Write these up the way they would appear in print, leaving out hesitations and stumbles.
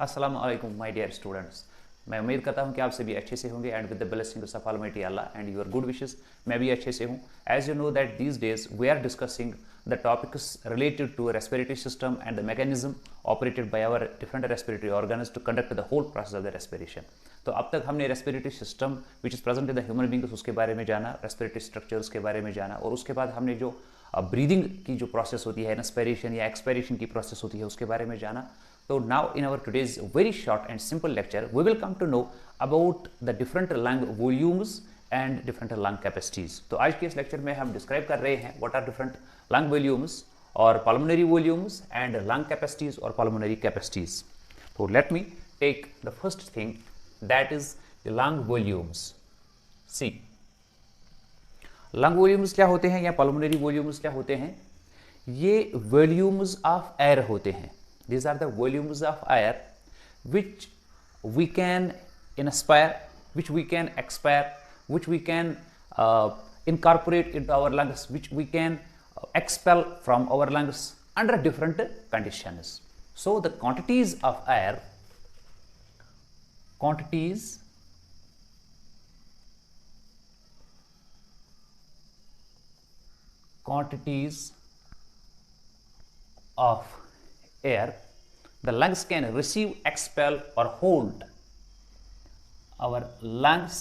अस्सलाम वालेकुम my dear students. मैं उम्मीद करता हूं कि आप सभी अच्छे से होंगे and with the blessings of almighty Allah and your good wishes मैं भी अच्छे से हूं। As you know that these days we are discussing the topics related to respiratory system and the mechanism operated by our different respiratory organs to conduct the whole process of the respiration. तो अब तक हमने respiratory system which is present in the human beings उसके बारे में जाना, respiratory structures के बारे में जाना, और उसके बाद हमने जो ब्रीदिंग की जो प्रोसेस होती है, इंस्पिरेशन या एक्सपायरेशन की प्रोसेस होती है, उसके बारे में जाना। So now in our today's very short and simple lecture, we will come to know about the different lung volumes and different lung capacities. तो आज के इस लेक्चर में हम डिस्क्राइब कर रहे हैं what are different lung volumes और pulmonary volumes and lung capacities और pulmonary capacities. So let me take the first thing, that is the lung volumes. See, lung volumes क्या होते हैं या pulmonary volumes क्या होते हैं? ये volumes of air होते हैं. These are the volumes of air which we can inspire, which we can expire, which we can incorporate into our lungs, which we can expel from our lungs under different conditions. So the quantities of air, quantities of air the lungs can receive, expel or hold. Our lungs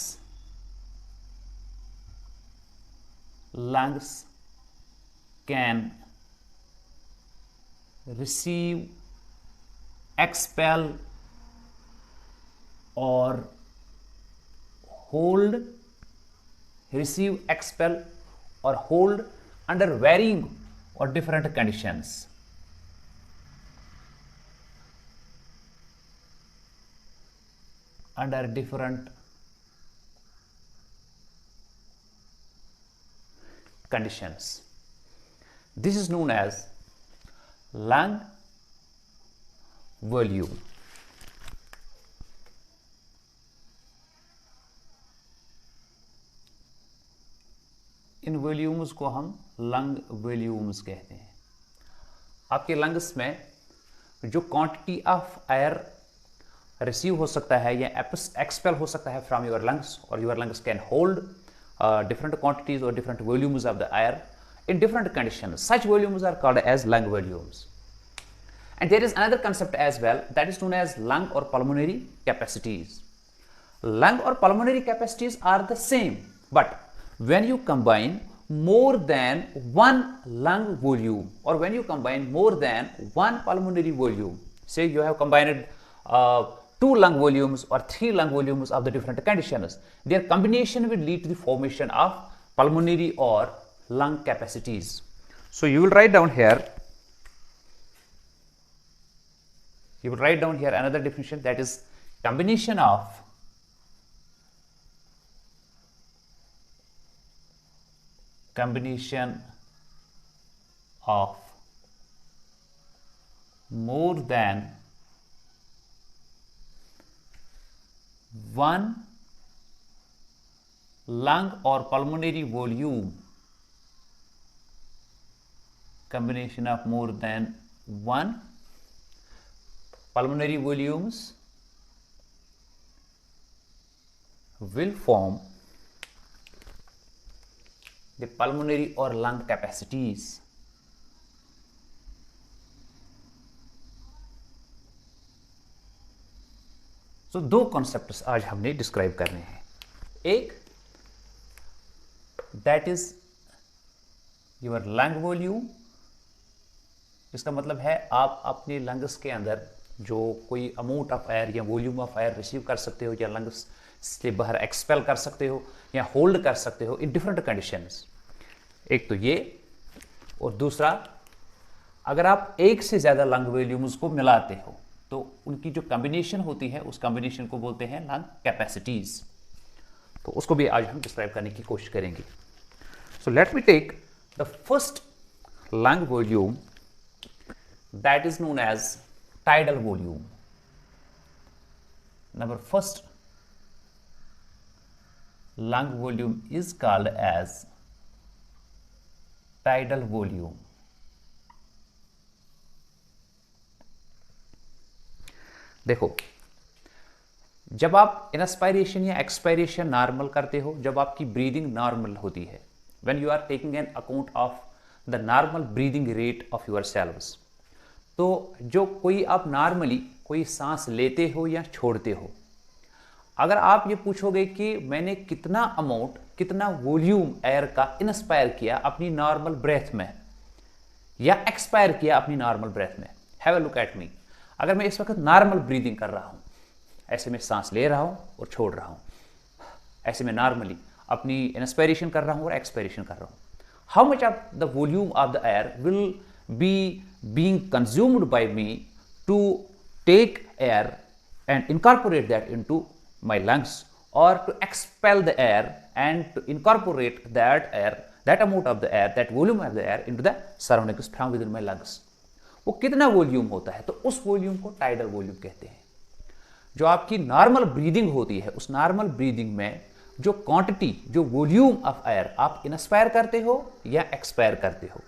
can receive, expel or hold, receive, expel or hold under varying or different conditions. Under different conditions. This is known as lung volume. In volumes को हम lung volumes कहते हैं। आपके lungs में जो quantity of air receive हो सकता है या एक्सपेल हो सकता है फ्रॉम योर लंग्स, और your lungs can hold different quantities or different volumes of the air in different conditions. Such volumes are called as lung volumes. And there is another concept as well, that is known as lung or pulmonary capacities. Lung or pulmonary capacities are the same, but when you combine more than one lung volume or when you combine more than one pulmonary volume, say you have combined two lung volumes or three lung volumes of the different conditions, their combination will lead to the formation of pulmonary or lung capacities. So you will write down here another definition, that is combination of more than one lung or pulmonary volume, combination of more than one pulmonary volumes will form the pulmonary or lung capacities. तो दो concepts आज हमने describe करने हैं। एक, that is your lung volume. इसका मतलब है आप अपने लंग्स के अंदर जो कोई अमाउंट ऑफ एयर या वॉल्यूम ऑफ एयर रिसीव कर सकते हो या लंग्स से बाहर एक्सपेल कर सकते हो या होल्ड कर सकते हो इन डिफरेंट कंडीशंस। एक तो ये, और दूसरा, अगर आप एक से ज़्यादा लंग वॉल्यूम्स को मिलाते हो तो उनकी जो कॉम्बिनेशन होती है उस कॉम्बिनेशन को बोलते हैं लंग कैपेसिटीज। तो उसको भी आज हम डिस्क्राइब करने की कोशिश करेंगे। So let me take the first lung volume, that is known as tidal volume. Number first lung volume is called as tidal volume. देखो, जब आप इंस्पायरेशन या एक्सपायरेशन नॉर्मल करते हो, जब आपकी ब्रीदिंग नॉर्मल होती है, when you are taking an account of the normal breathing rate of your yourselves जो कोई आप नॉर्मली कोई सांस लेते हो या छोड़ते हो, अगर आप ये पूछोगे कि मैंने कितना अमाउंट, कितना वॉल्यूम एयर का इंस्पायर किया अपनी नॉर्मल ब्रेथ में या एक्सपायर किया अपनी नॉर्मल ब्रेथ में, have a look at me. अगर मैं इस वक्त नॉर्मल ब्रीदिंग कर रहा हूं, ऐसे में सांस ले रहा हूं और छोड़ रहा हूं, ऐसे में नॉर्मली अपनी इंस्पायरेशन कर रहा हूं और एक्सपायरेशन कर रहा हूं, how much of the volume of the air will be being consumed by me to take air and incorporate that into my lungs, or to expel the air and to incorporate that air, that amount of the air, that volume of the air into the surroundings from within my lungs. वो कितना volume होता है, तो उस volume को tidal volume कहते हैं। जो आपकी नॉर्मल ब्रीदिंग होती है, उस नॉर्मल ब्रीदिंग में जो क्वांटिटी, जो वॉल्यूम ऑफ एयर आप इंस्पायर करते हो या एक्सपायर करते हो,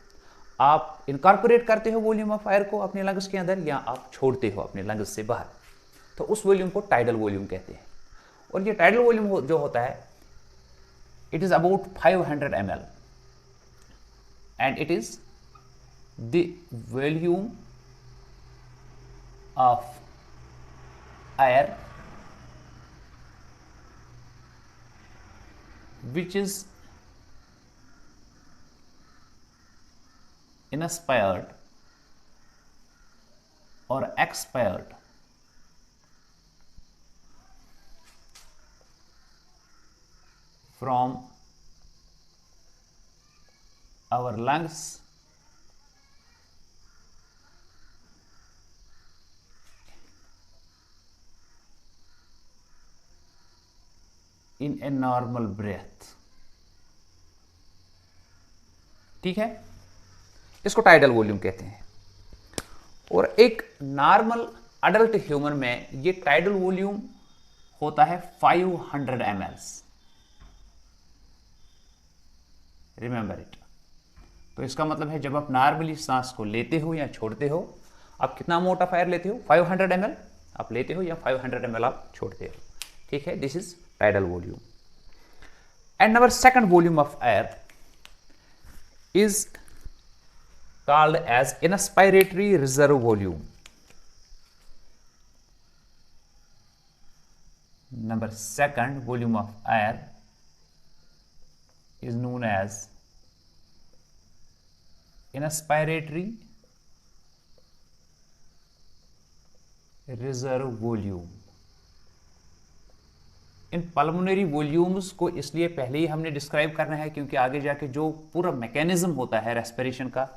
आप इनकॉर्पोरेट करते हो वॉल्यूम ऑफ एयर को अपने लंग्स के अंदर या आप छोड़ते हो अपने लंग्स से बाहर, तो उस वॉल्यूम को टाइडल वॉल्यूम कहते हैं। और ये टाइडल वॉल्यूम जो होता है, it is about 500 ml and it is the volume of air which is inspired or expired from our lungs in a normal breath। ठीक है, इसको टाइडल वॉल्यूम कहते हैं। और एक नॉर्मल अडल्ट ह्यूमन में ये टाइडल वॉल्यूम होता है 500 ml। Remember it. तो इसका मतलब है जब आप नॉर्मली सांस को लेते हो या छोड़ते हो, आप कितना अमाउंट ऑफ एयर लेते हो, 500 ml आप लेते हो या 500 ml आप छोड़ते हो। ठीक है, this is tidal volume. And number second volume of air is called as inspiratory reserve volume. Number second volume of air is known as inspiratory reserve volume. In pulmonary volumes को इसलिए पहले ही हमने describe करना है क्योंकि आगे जाके जो पूरा मैकेनिज्म होता है रेस्पिरेशन का,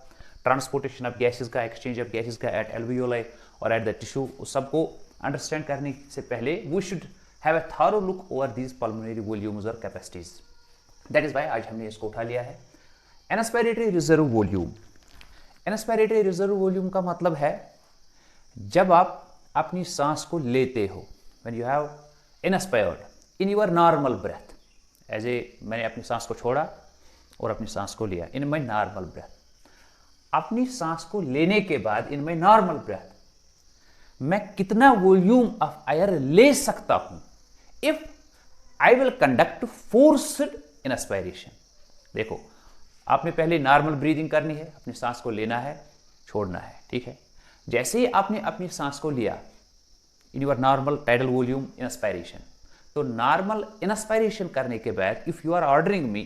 ट्रांसपोर्टेशन ऑफ गैसेस का, एक्सचेंज ऑफ गैसेस का एट एल्वियोलाई और एट द टिश्यू, उस सबको अंडरस्टैंड करने से पहले we should have a thorough look over these pulmonary volumes और कैपेसिटीज। दैट इज व्हाई आज हमने इसको उठा लिया है। Inspiratory reserve volume. Inspiratory reserve volume का मतलब है जब आप अपनी सांस को लेते हो, when you have inspired in your normal breath, as a मैंने अपनी सांस को छोड़ा और अपनी सांस को लिया इन माई नॉर्मल ब्रेथ। अपनी सांस को लेने के बाद इन माई नॉर्मल ब्रेथ मैं कितना वॉल्यूम ऑफ एयर ले सकता हूं if I will conduct forced inspiration. देखो, आपने पहले नॉर्मल ब्रीदिंग करनी है, अपनी सांस को लेना है, छोड़ना है। ठीक है, जैसे ही आपने अपनी सांस को लिया in your normal tidal volume inspiration, तो नॉर्मल इंस्पायरेशन करने के बाद if you are ordering me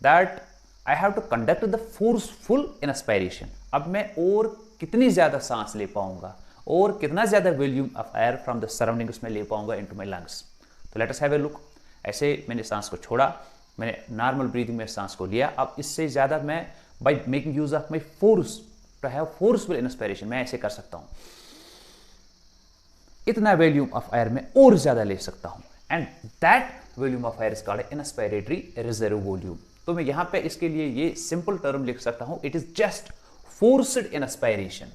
that I have to conduct the forceful inspiration, अब मैं और कितनी ज्यादा सांस ले पाऊंगा और कितना ज्यादा volume of air from the surroundings में ले पाऊंगा इनटू माय लंग्स। तो let us have a look. ऐसे मैंने सांस को छोड़ा, मैंने नॉर्मल ब्रीदिंग में सांस को लिया, अब इससे ज्यादा मैं by making use of my force to have forceful inspiration मैं ऐसे कर सकता हूं, इतना वॉल्यूम ऑफ एयर में और ज्यादा ले सकता हूं, and that volume of air is called inspiratory reserve volume. तो मैं यहां पे इसके लिए ये सिंपल टर्म लिख सकता हूं, it is just forced inspiration.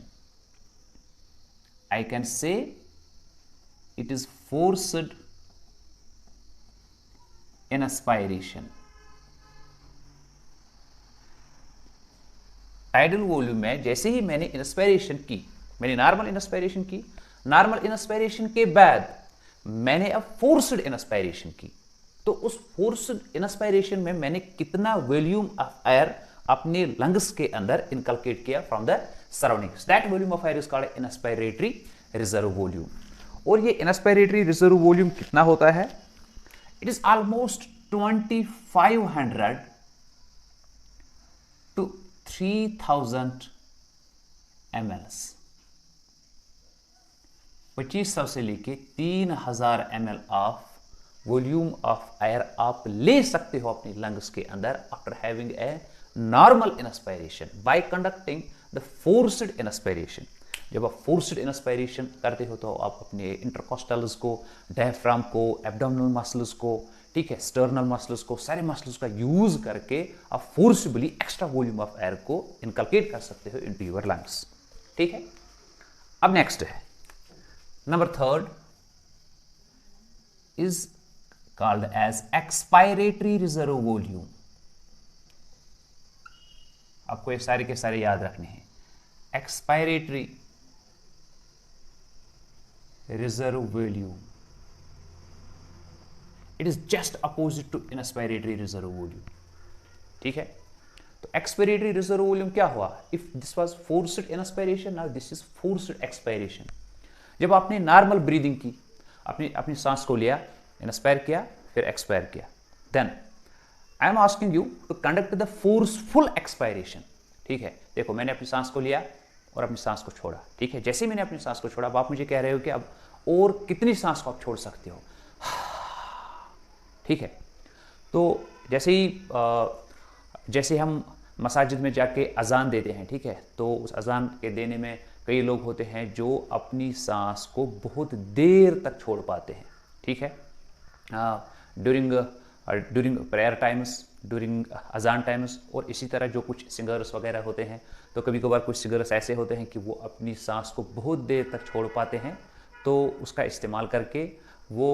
I can say it is forced inspiration. Tidal volume में जैसे ही मैंने इंस्पायरेशन की, मैंने नॉर्मल इंस्पायरेशन की, नॉर्मल इंस्पायरेशन के बाद मैंने अब फोर्स्ड इंस्पायरेशन की, तो उस फोर्स्ड इंस्पायरेशन में मैंने कितना वॉल्यूम ऑफ एयर अपने लंग्स के अंदर इनकलकेट किया from the surroundings, that volume of air is called inspiratory reserve volume. और ये इंस्पायरेटरी रिजर्व वॉल्यूम कितना होता है? It is almost 2500 to 3000 ml। 2500 से लेके 3000 ml of volume of air आप ले सकते हो अपनी लंग्स के अंदर after having a normal inspiration bye conducting the forced inspiration. जब आप फोर्स्ड इंस्पायरेशन करते हो तो आप अपने इंटरकोस्टल्स को, डायफ्राम को, एब्डोमिनल मसल्स को, ठीक है, स्टर्नल मसल्स को, सारे मसल्स का यूज करके आप forcibly extra volume of air को इनकलकेट कर सकते हो इनटू योर लंग्स। ठीक है, अब नेक्स्ट है number third is called as expiratory reserve volume। आपको ये सारे के सारे याद रखने हैं। expiratory reserve volume, it is just opposite to inspiratory reserve volume। ठीक है, तो expiratory reserve volume क्या हुआ? if this was forced inspiration, now this is forced expiration। जब आपने नॉर्मल ब्रीदिंग की, अपनी सांस को लिया, इंस्पायर किया, फिर एक्सपायर किया, then I am asking you to conduct the forceful expiration. ठीक है, देखो मैंने अपनी सांस को लिया और अपनी सांस को छोड़ा। ठीक है, जैसे ही मैंने अपनी सांस को छोड़ा, अब आप मुझे कह रहे हो कि अब और कितनी सांस को आप छोड़ सकते हो। ठीक है, तो जैसे हम मसाजिद में जाके अजान देते हैं, ठीक है, तो उस अजान के देने में कई लोग होते हैं जो अपनी सांस को बहुत देर तक छोड़ पाते हैं। ठीक है, ड्यूरिंग प्रेयर टाइम्स, ड्यूरिंग अजान टाइम्स, और इसी तरह जो कुछ सिंगर्स वगैरह होते हैं, तो कभी कभार कुछ सिंगर्स ऐसे होते हैं कि वो अपनी सांस को बहुत देर तक छोड़ पाते हैं, तो उसका इस्तेमाल करके वो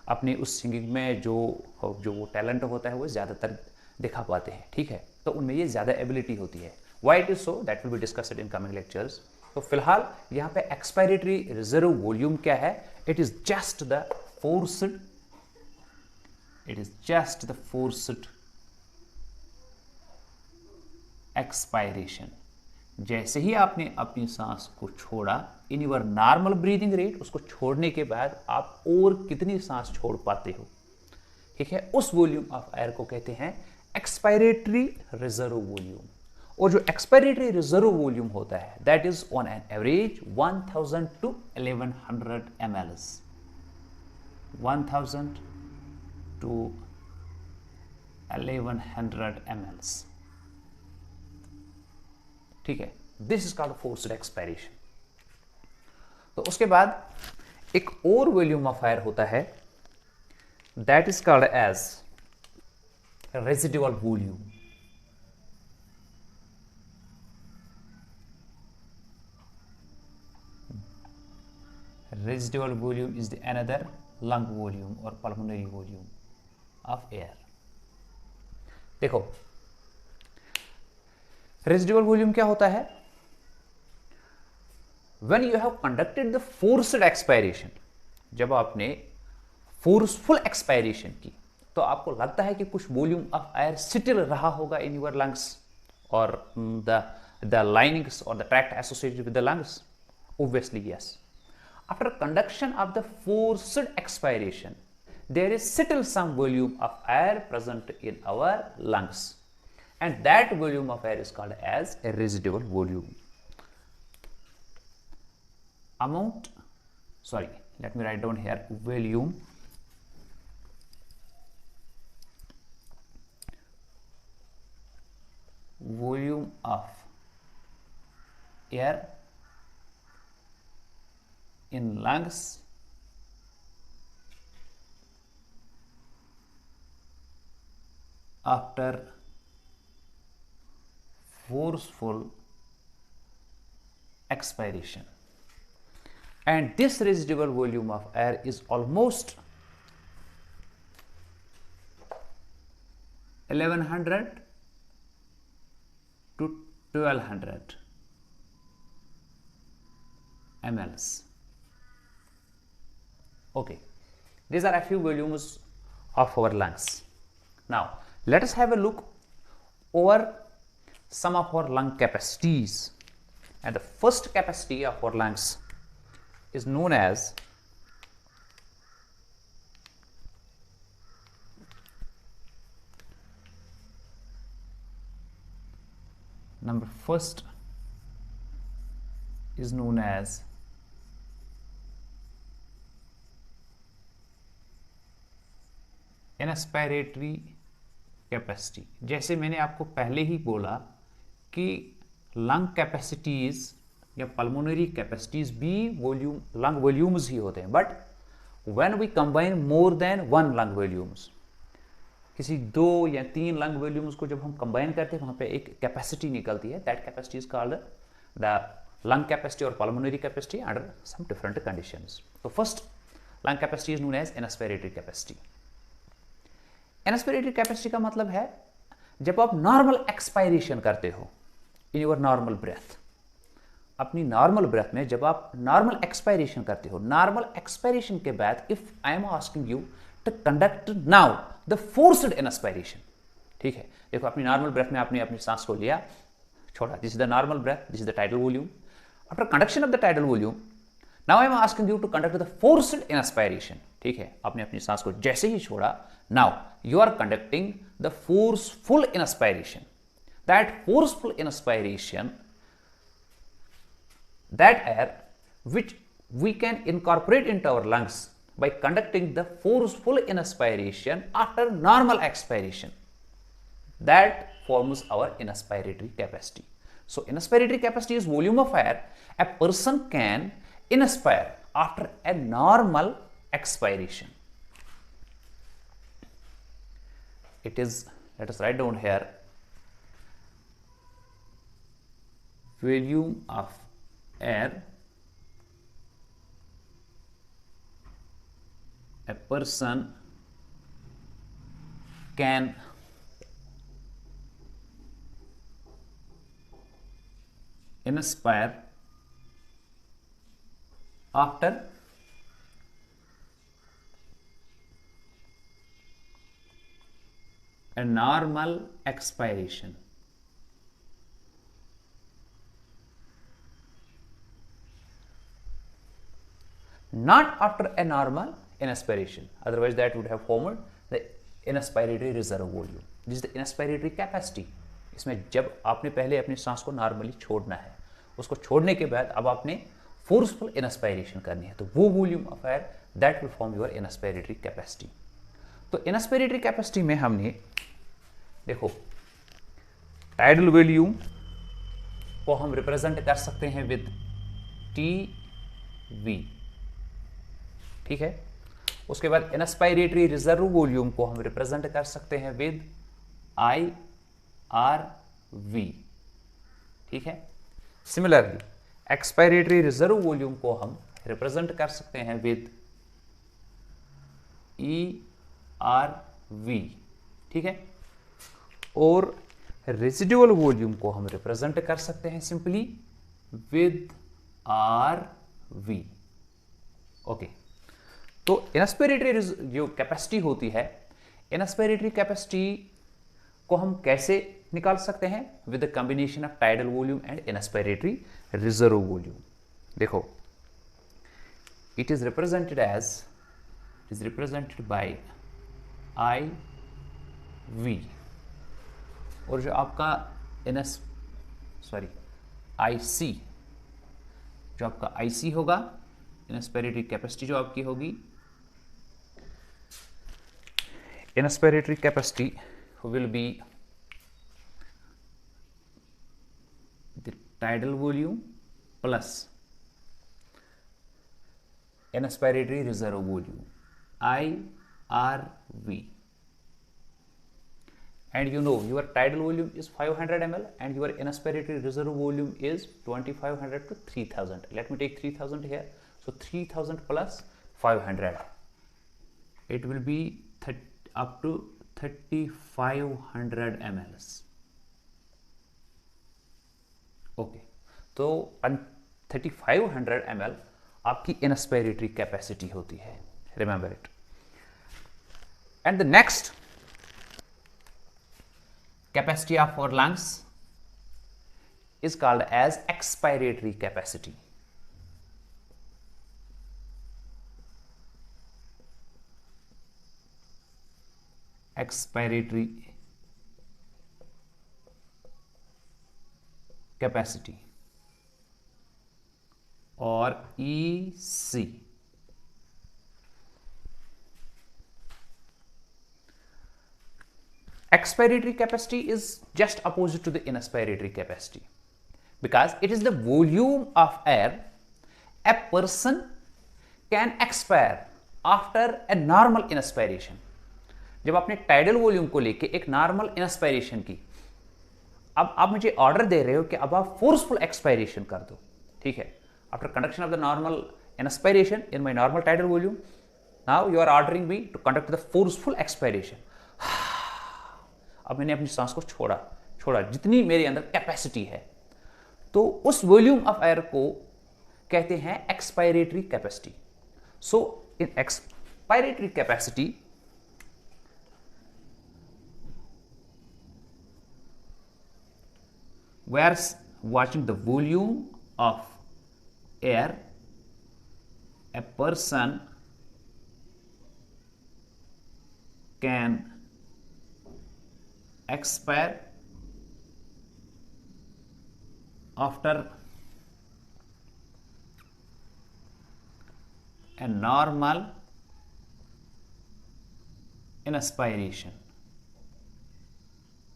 अपनी उस सिंगिंग में जो वो टैलेंट होता है वो ज़्यादातर दिखा पाते हैं। ठीक है, तो उनमें ये ज़्यादा एबिलिटी होती है। Why it is so, that will be discussed in coming lectures. तो फिलहाल यहाँ पे एक्सपायरेटरी रिजर्व वॉल्यूम क्या है? It is just the forced, it is just the forced expiration। जैसे ही आपने अपनी सांस को छोड़ा इन योर नॉर्मल ब्रीदिंग रेट, उसको छोड़ने के बाद आप और कितनी सांस छोड़ पाते हो, ठीक है, उस वॉल्यूम ऑफ एयर को कहते हैं एक्सपायरेटरी रिजर्व वॉल्यूम। और जो एक्सपायरेटरी रिजर्व वॉल्यूम होता है that is on an average 1000 to 1100 ml। 1000 to 1100 ml। ठीक है, this is called forced expiration. तो उसके बाद एक और वॉल्यूम ऑफ एयर होता है that is called as residual volume. Residual volume is the another lung volume or pulmonary volume of air। देखो residual volume क्या होता है? When you have conducted the forced expiration, जब आपने forceful expiration की, तो आपको लगता है कि कुछ volume of air still रहा होगा in your lungs or the linings or the tract associated with the lungs। Obviously yes। After conduction of the forced expiration, there is still some volume of air present in our lungs, and that volume of air is called as a residual volume। Let me write down here volume of air in lungs after forceful expiration, and this residual volume of air is almost 1100 to 1200 ml। Okay, these are a few volumes of our lungs. Now let us have a look over some of our lung capacities, and the first capacity of our lungs is known as inspiratory capacity. जैसे मैंने आपको पहले ही बोला कि lung capacities या pulmonary capacities भी lung volumes ही होते हैं, but when we combine more than one lung volumes, किसी 2 या 3 लंग वॉल्यूम्स को जब हम कंबाइन करते हैं वहां पे एक कैपेसिटी निकलती है। That capacity is called the lung capacity और pulmonary capacity under some different conditions. तो first lung capacity is known as inspiratory capacity. Inspiratory capacity का मतलब है जब आप नॉर्मल एक्सपायरेशन करते हो इन योर नॉर्मल ब्रेथ, अपनी नॉर्मल ब्रेथ में जब आप नॉर्मल एक्सपायरेशन करते हो, नॉर्मल एक्सपायरेशन के बाद if I am asking you to conduct now the forced inspiration, ठीक है, देखो अपनी नॉर्मल ब्रेथ में आपने अपनी सांस को लिया, छोड़ा, this is the normal breath, this is the tidal volume. After conduction of the tidal volume now I am asking you to conduct the forced inspiration, ठीक है, आपने अपनी सांस को जैसे ही छोड़ा, now you are conducting the forceful inspiration. That forceful inspiration, that air which we can incorporate into our lungs by conducting the forceful inspiration after normal expiration, that forms our inspiratory capacity. So inspiratory capacity is volume of air a person can inspire after a normal expiration. It is, let us write down here, volume of air a person can inspire after a normal expiration. Not after a normal inspiration, otherwise that would have formed the inspiratory reserve volume. This is the inspiratory capacity. इसमें जब आपने पहले अपनी सांस को normally छोड़ना है, उसको छोड़ने के बाद अब आपने फोर्सफुल इंस्पायरेशन करनी है, तो वो volume of air that will form your inspiratory capacity. तो इंस्पायरेटरी कैपेसिटी में हमने देखो टाइडल वॉल्यूम को हम रिप्रेजेंट कर सकते हैं विद टी वी, ठीक है। उसके बाद इंस्पायरेटरी रिजर्व वॉल्यूम को हम रिप्रेजेंट कर सकते हैं विद आई आर वी, ठीक है। सिमिलरली एक्सपायरेटरी रिजर्व वॉल्यूम को हम रिप्रेजेंट कर सकते हैं विद ई आर वी, ठीक है। और रेजिडुअल वॉल्यूम को हम रिप्रेजेंट कर सकते हैं simply with R V, okay. तो इंस्पायरेटरी जो कैपेसिटी होती है, इंस्पायरेटरी कैपेसिटी को हम कैसे निकाल सकते हैं? With the combination of tidal volume and inspiratory reserve volume. देखो it is represented by I V, और जो आपका आई सी, जो आपका आई सी होगा, इंस्पायरेटरी कैपेसिटी जो आपकी होगी, inspiratory capacity will be the tidal volume plus inspiratory reserve volume I R V. And you know your tidal volume is 500 ml and your inspiratory reserve volume is 2500 to 3000. Let me take 3000 here. So 3000 plus 500, it will be up to 3500 ml. Okay, तो 3500 ml आपकी inspiratory capacity होती है। Remember it. And the next capacity of our lungs is called as expiratory capacity. Expiratory capacity or EC. Expiratory capacity is just opposite to the inspiratory capacity because it is the volume of air a person can expire after a normal inspiration. जब आपने tidal volume को लेके एक normal inspiration की, अब आप मुझे order दे रहे हो कि अब आप फोर्सफुल एक्सपायरेशन कर दो, ठीक है. After conduction of the normal inspiration in my normal tidal volume, now you are ordering me to conduct the forceful expiration. अब मैंने अपनी सांस को छोड़ा जितनी मेरे अंदर कैपेसिटी है, तो उस वॉल्यूम ऑफ एयर को कहते हैं expiratory capacity. So in expiratory capacity we are watching the volume of air a person can expire after a normal inspiration.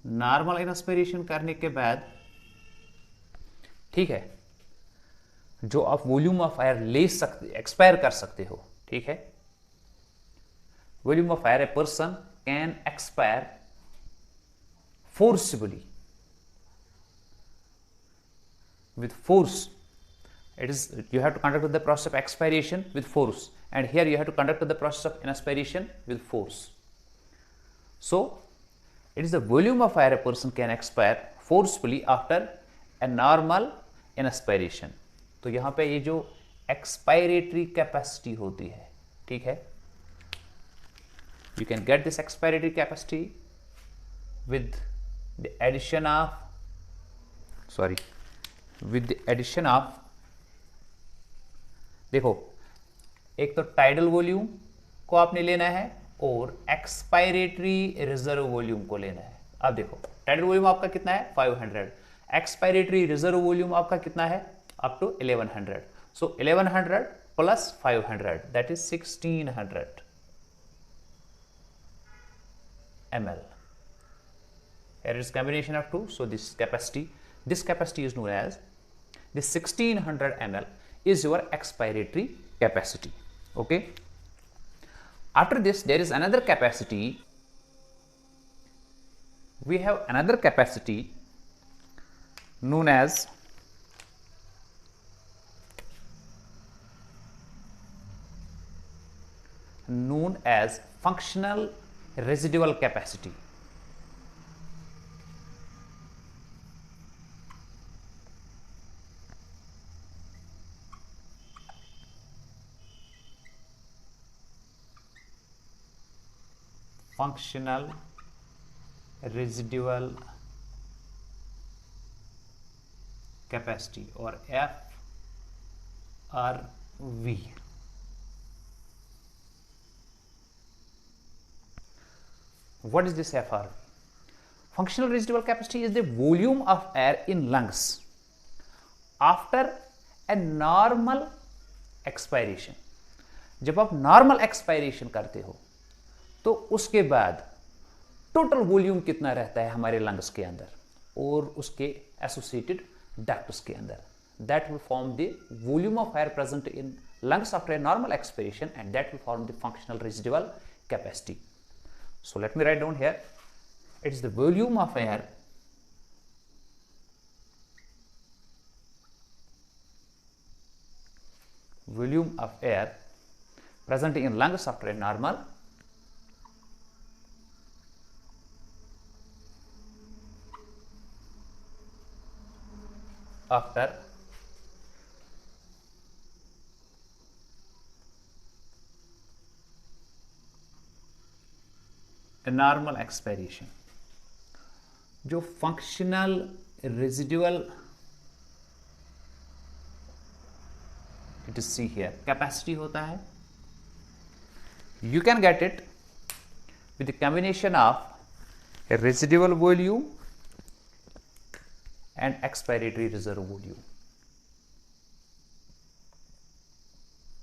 Normal inspiration करने के बाद, ठीक है, जो आप वॉल्यूम ऑफ एयर ले सकते, एक्सपायर कर सकते हो, ठीक है. Volume of air a person can expire forcibly with force. It is, you have to conduct the process of expiration with force, and here you have to conduct the process of inspiration with force. So it is the volume of air a person can expire forcefully after a normal inspiration. तो यहाँ पे ये जो expiratory capacity होती है, ठीक है, you can get this expiratory capacity with the addition of, देखो, एक तो टाइडल वॉल्यूम को आपने लेना है और एक्सपायरेटरी रिजर्व वॉल्यूम को लेना है. अब देखो, टाइडल वॉल्यूम आपका कितना है 500, एक्सपायरेटरी रिजर्व वॉल्यूम आपका कितना है up to 1100. So 1100 plus 500 that is 1600 ml. Here is combination of two, so this capacity is known as this 1600 ml is your expiratory capacity. Okay, after this there is another capacity. We have another capacity known as functional residual capacity. Functional residual capacity or FRV. What is this FRV? Functional residual capacity is the volume of air in lungs after a normal expiration. जब आप normal expiration करते हो तो उसके बाद total volume कितना रहता है हमारे लंग्स के अंदर और उसके एसोसिएटेड डक्ट्स के अंदर. That will form the volume of air present in lungs after a normal expiration and that will form the functional residual capacity. So let me write down here, it is the volume of air present in lungs after a normal normal expiration, जो functional residual, it is see here, capacity होता है, you can get it with the combination of a residual volume and expiratory reserve volume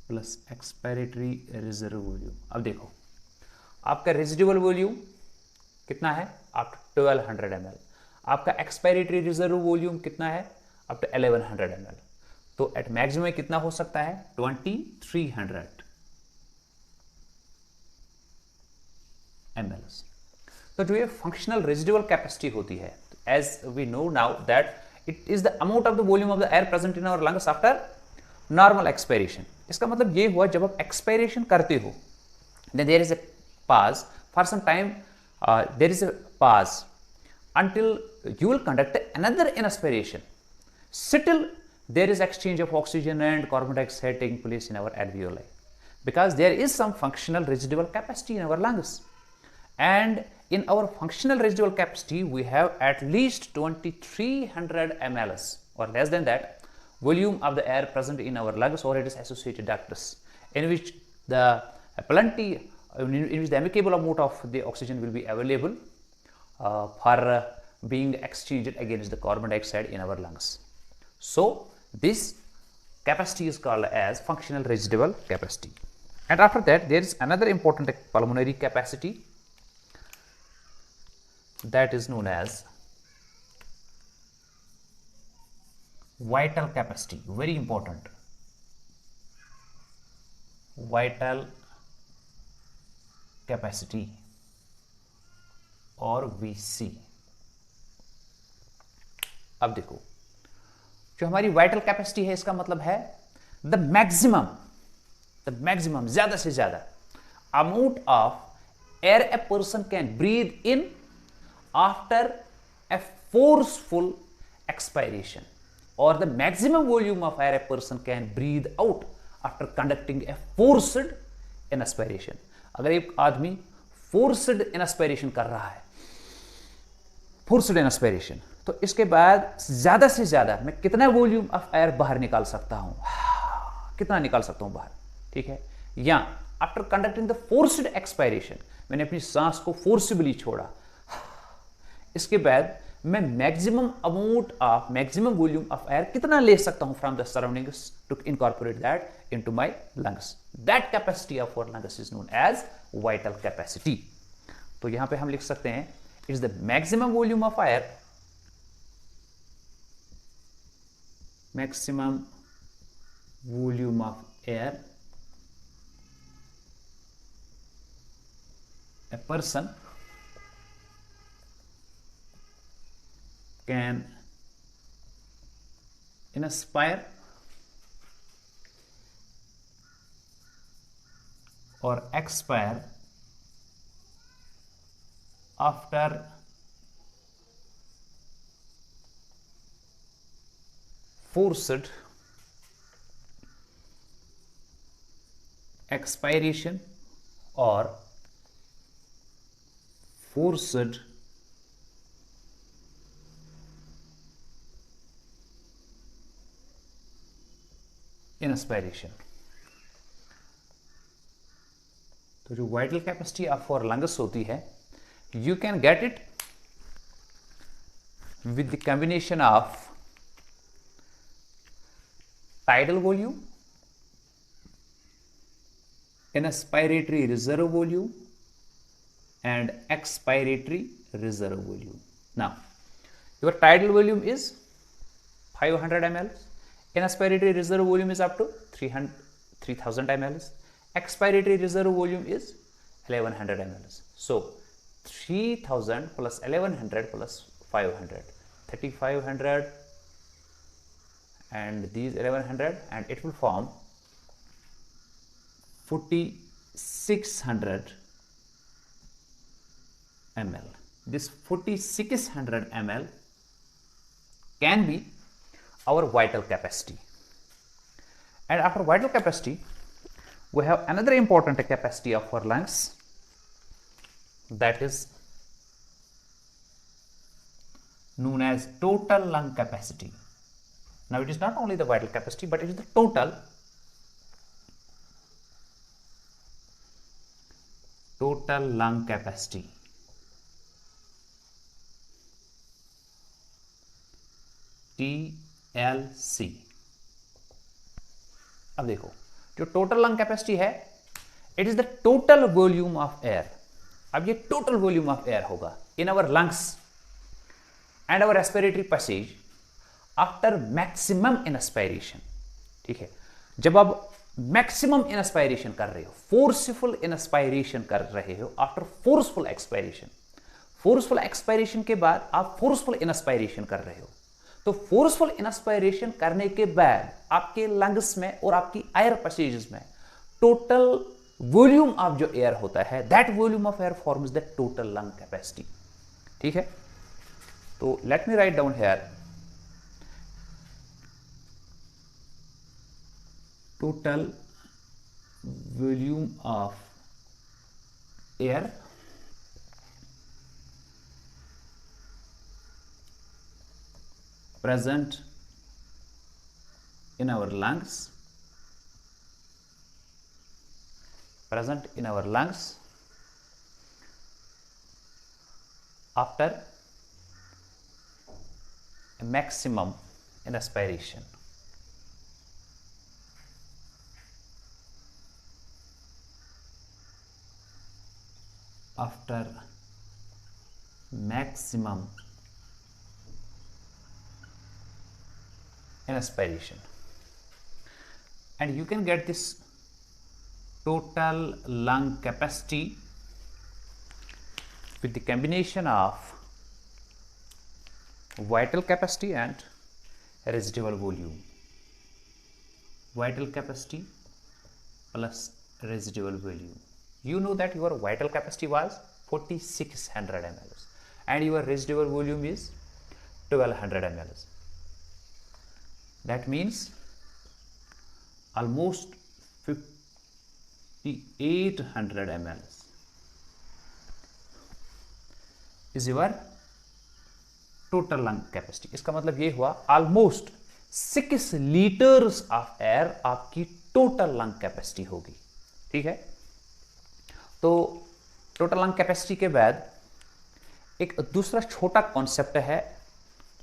plus expiratory reserve volume. अब देखो आपका residual volume कितना है, up to 1200 ml, आपका expiratory reserve volume कितना है, अप टू 1100 ml, तो एट मैक्सिमम कितना हो सकता है, 2300 ml. तो जो ये फंक्शनल रेजिडुअल कैपेसिटी होती है, as we know now that it is the amount of the volume of the air present in our lungs after normal expiration. इसका मतलब ये हुआ जब आप एक्सपायरेशन करते हो, then there is a pause for some time, there is a pause until you will conduct another inspiration. Still there is exchange of oxygen and carbon dioxide taking place in our alveoli, because there is some functional residual capacity in our lungs, and in our functional residual capacity we have at least 2300 ml or less than that volume of the air present in our lungs or its associated ducts, in which the plenty, in which the amicable amount of the oxygen will be available for being exchanged against the carbon dioxide in our lungs. So this capacity is called as functional residual capacity. And after that there is another important pulmonary capacity, that is known as vital capacity. Very important, vital capacity और VC. अब देखो जो हमारी vital capacity है, इसका मतलब है the maximum ज्यादा से ज्यादा amount of air a person can breathe in after a forceful expiration, or the maximum volume of air a person can breathe out after conducting a forced inspiration. अगर एक आदमी forced inspiration कर रहा है, forced inspiration, तो इसके बाद ज्यादा से ज्यादा मैं कितना वॉल्यूम ऑफ एयर बाहर निकाल सकता हूं, कितना निकाल सकता हूं बाहर, ठीक है. या after conducting the forced expiration, मैंने अपनी सांस को फोर्सिबली छोड़ा, इसके बाद मैं मैक्सिमम वॉल्यूम ऑफ एयर कितना ले सकता हूं from the surroundings to incorporate that into my lungs. That capacity of our lungs is known as vital capacity. तो यहां पे हम लिख सकते हैं it is the maximum volume of air, maximum volume of air a person can inspire or expire after forced expiration or forced inspiration. तो जो vital capacity of for lungs होती है, you can get it with the combination of tidal volume, inspiratory reserve volume and expiratory reserve volume. Now your tidal volume is 500 ml, inspiratory reserve volume is up to 3000 ml, expiratory reserve volume is 1100 ml. So 3000 plus 1100 plus 500, 3500 and these 1100, and it will form 4600 ml. This 4600 ml can be our vital capacity. And after vital capacity, we have another important capacity of our lungs, that is known as total lung capacity. Now it is not only the vital capacity, but it is the total lung capacity. TLC. अब देखो जो total lung capacity है, it is the total volume of air. अब ये total volume of air होगा in our lungs and our respiratory passage after maximum inspiration. ठीक है, जब आप मैक्सिमम इंस्पायरेशन कर रहे हो, फोर्सफुल इंस्पायरेशन कर रहे हो after forceful expiration. Forceful expiration के बाद आप फोर्सफुल इंस्पायरेशन कर रहे हो. तो फोर्सफुल इंस्पायरेशन करने के बाद आपके लंग्स में और आपकी एयर पैसेजेस में टोटल वॉल्यूम ऑफ जो एयर होता है, that volume of air forms the total lung capacity. ठीक है, तो let me write down here total volume of air present in our lungs after a maximum inspiration. After maximum inspiration, and you can get this total lung capacity with the combination of vital capacity and residual volume. Vital capacity plus residual volume. You know that your vital capacity was 4600 ml and your residual volume is 1200 ml. That means almost 5800 ml is your total lung capacity. इसका मतलब ये हुआ almost 6 liters of air आपकी total lung capacity होगी. ठीक है, तो total lung capacity के बाद एक दूसरा छोटा कॉन्सेप्ट है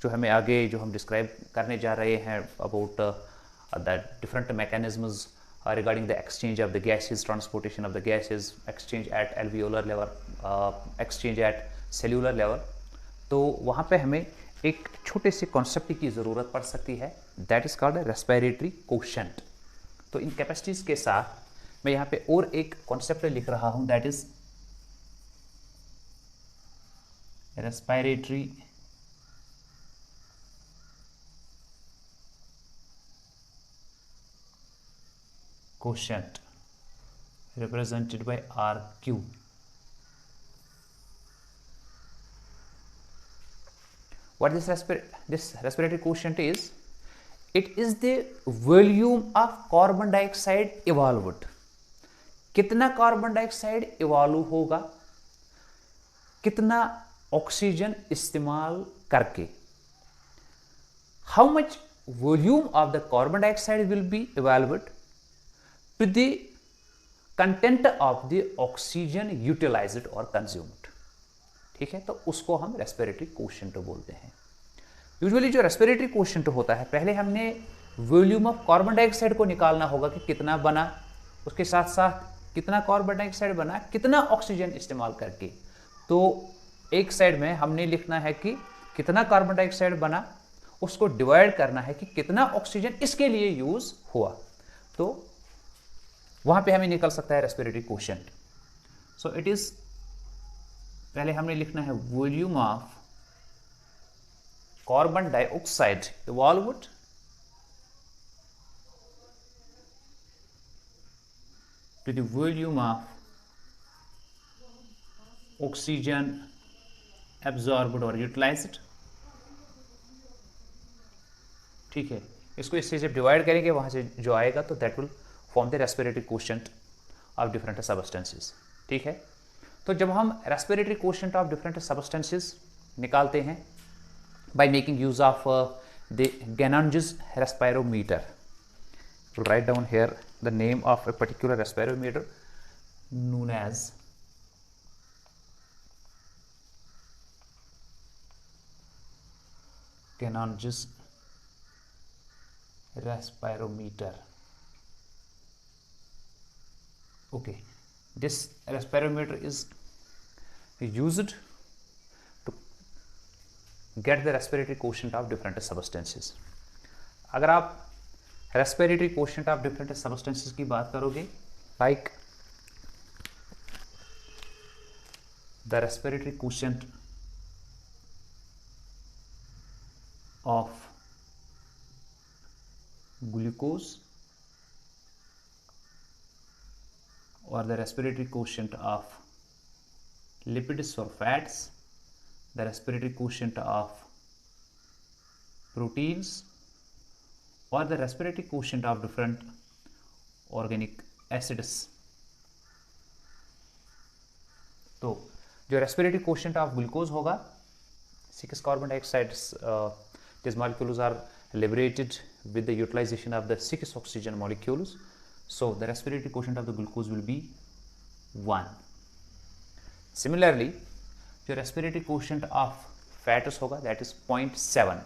जो हमें आगे जो हम डिस्क्राइब करने जा रहे हैं about the different mechanisms regarding the exchange of the gases, transportation of the gases, exchange at alveolar level, exchange at cellular level. तो वहाँ पे हमें एक छोटे से कॉन्सेप्ट की ज़रूरत पड़ सकती है, that is called respiratory quotient. तो इन कैपेसिटीज़ के साथ मैं यहाँ पे और एक कॉन्सेप्ट लिख रहा हूँ, that is respiratory quotient represented by RQ. What this respiratory quotient is? It is the volume of carbon dioxide evolved. कितना कार्बन डाइऑक्साइड इवॉल्व होगा, कितना ऑक्सीजन इस्तेमाल करके. How much volume of the carbon dioxide will be evolved to the content of the oxygen utilised और consumed. ठीक है, तो उसको हम रेस्पिरेटरी कोशेंट बोलते हैं. यूजुअली जो रेस्पिरेटरी कोशेंट होता है, पहले हमने वॉल्यूम ऑफ कार्बन डाइऑक्साइड को निकालना होगा कि कितना बना, उसके साथ साथ कितना कार्बन डाइऑक्साइड बना, कितना ऑक्सीजन इस्तेमाल करके. तो एक साइड में हमने लिखना है कि कितना कार्बन डाइऑक्साइड बना, उसको डिवाइड करना है कि कितना ऑक्सीजन इसके लिए यूज हुआ. तो वहां पे हमें निकल सकता है respiratory quotient. So it is, पहले हमने लिखना है volume of carbon dioxide evolved to the volume of oxygen absorbed or utilized. ठीक है, इसको इससे जब डिवाइड करेंगे वहाँ से जो आएगा तो that will form the respiratory quotient of different substances. ठीक है, तो जब हम respiratory quotient of different substances निकालते हैं by making use of the Ganonges respirometer. We'll write down here the name of a particular respirometer known as Ganonges respirometer. Okay, this respirometer is used to get the respiratory quotient of different substances. अगर आप respiratory quotient of different substances की बात करोगे, like the respiratory quotient of glucose or the respiratory quotient of lipids or fats, the respiratory quotient of proteins or the respiratory quotient of different organic acids. तो जो respiratory quotient of glucose होगा, 6 carbon dioxide, these molecules are liberated with the utilization of the 6 oxygen molecules. So the respiratory quotient of the glucose will be 1. Similarly, जो respiratory quotient of fats होगा, that is 0.7,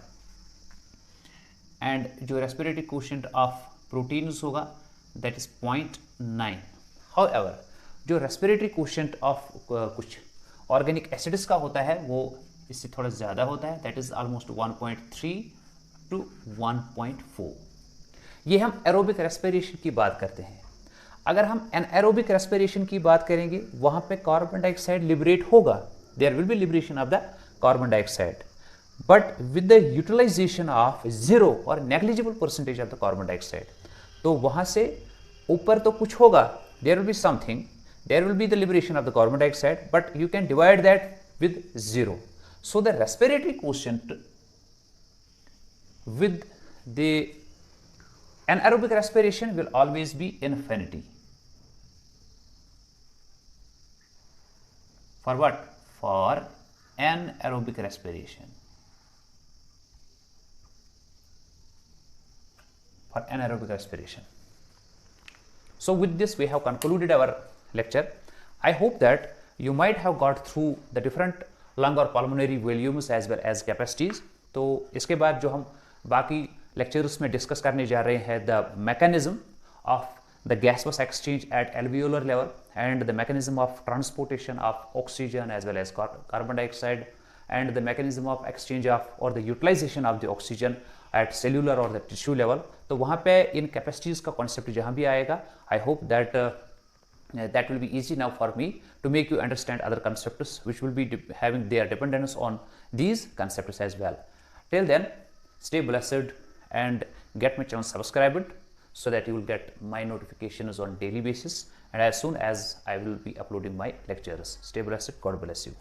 and जो respiratory quotient of proteins होगा, that is 0.9. However, जो respiratory quotient of कुछ organic acids का होता है वो इससे थोड़ा ज़्यादा होता है, that is almost 1.3 to 1.4. ये हम एरोबिक रेस्पिरेशन की बात करते हैं. अगर हम एनएरोबिक रेस्पिरेशन की बात करेंगे, वहाँ पे कार्बन डाइऑक्साइड लिबरेट होगा, there will be liberation of the carbon dioxide, but with the utilisation of 0 और negligible percentage of the carbon dioxide. तो वहाँ से ऊपर तो कुछ होगा, there will be something, there will be the liberation of the carbon dioxide, but you can divide that with 0. So the respiratory quotient with the anaerobic respiration will always be infinity. For what? For anaerobic respiration. For anaerobic respiration. So with this we have concluded our lecture. I hope that you might have got through the different lung or pulmonary volumes as well as capacities. तो इसके बाद जो हम बाकी lectures में discuss करने जा रहे हैं, the mechanism of the gaseous exchange at alveolar level and the mechanism of transportation of oxygen as well as carbon dioxide and the mechanism of exchange of और the utilisation of the oxygen at cellular और the tissue level. तो वहाँ पे इन capacities का concept जहाँ भी आएगा, I hope that that will be easy now for me to make you understand other concepts which will be having their dependence on these concepts as well. Till then, stay blessed and get my channel subscribed so that you will get my notifications on daily basis and as soon as I will be uploading my lectures. Stay blessed. God bless you.